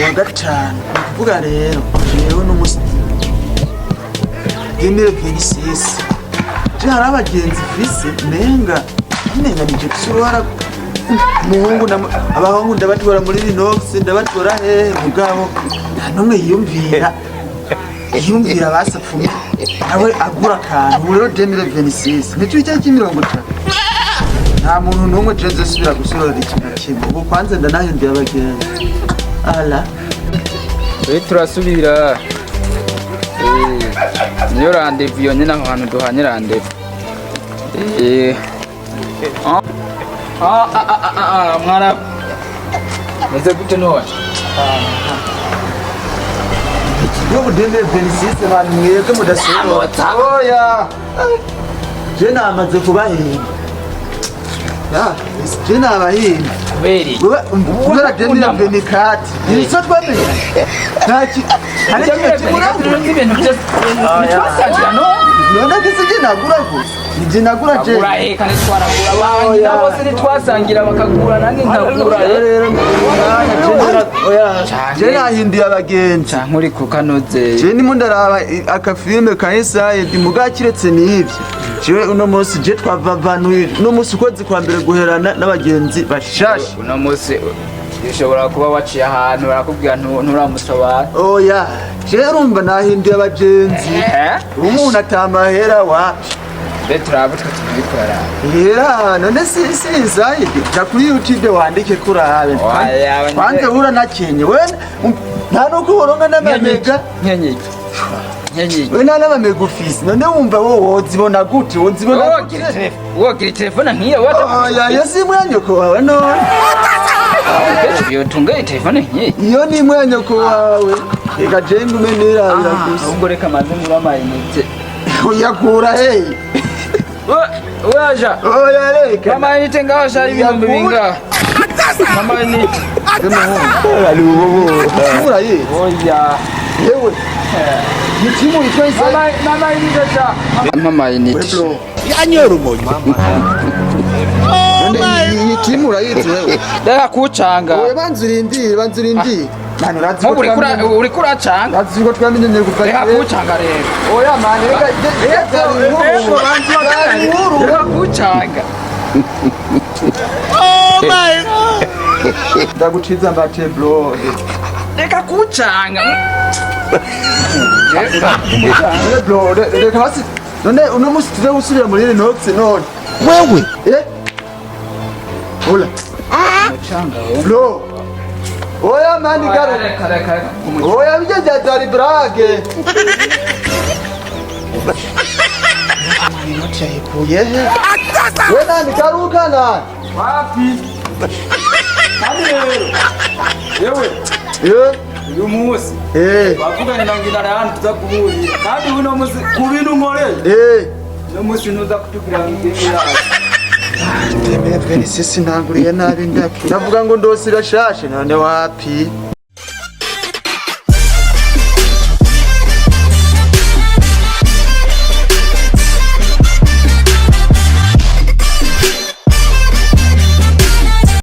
Wagatanu kuvuga rero jewe n'umusi Demire Venisisi hari abagenzi fise menga nije kusuruhara muhungu abahungu ndabatwara muri Rinox ndabatwara mugabo nta numwe yiyumvira basapfuye nawe agura akantu rero Demire Venisisi nico cyaki 50 nta muntu numwe jenze subira gusorora ikintu kimwe ubu kwanze ndanahinduye abagenzi ala turasubira niyo rendez-vous yonyine aho hantu duhanye rendez-vous mwana meze gute none yo Demire Venisisi abantu mwebwe mudasubira oya je namaze kubahinda jena abahinda kuberi ubura Demire Venikati nizo twamenye ntaki hari ibintu byose twasangira none kisi nagura gusa nagura je agura kandi twaragura abandi bose nitwasangira bakagura nange nkagura rero je nahinduye abagenzi nkuri ku kanoze je ndimo ndaraba akafilme ka Inside mugakiretse n'ivyo jewe uno munsi je twavavanuye no munsi ukoze kwa mbere guherana n'abagenzi bashasha uno munsi bishobora kuba waciye ahantu barakubwira nturamusaba oya je rumva nahinduye abagenzi umuntu atamahera wapi beturabutwe tubikora hera none sinzaye ja kuri YouTube wandike kurabe kwanze ura nakenye we nta nuko uronka n'amamega nkenye we nana megufisi none wumva wozibona gute wozibona wogira telefone nkiyo wata ya simu yanyoko wawe none yo tunga telefone nkiyo iyo ni mwanyoko wawe ega jengu menera birakusa ubwo reka maze ngura inite uyakura hey waja oya reka mama inite ngaho shari ibihumbi binga mama inite ari ubu muraye oya yewe Nitimu itwa Inside mama inite cha mama inite yanyora umonyi nitimu urayizi wewe dara kucanga oya banzurindi mano razi uri kuracanga razi ko twamenye gufata reka kucanga rero oya mani reka kucanga oh my ndaguciza mbate bro reka kucanga bro reka basi none uno musi tuze gusubira muri Rinox none wewe hola mucanga bro oya mani garo oya bijya byari brage inoti yikuye we nani karuka nani wapi yewe uyu munsi bavuganye na ngina n'ahandi tuza guhurira kandi uno munsi ku bintu nkoreye uno munsi ntuza kutubwira ngibira Demire Venisisi ntanguriye nabi ndaki navuga ngo ndosira shashe none wapi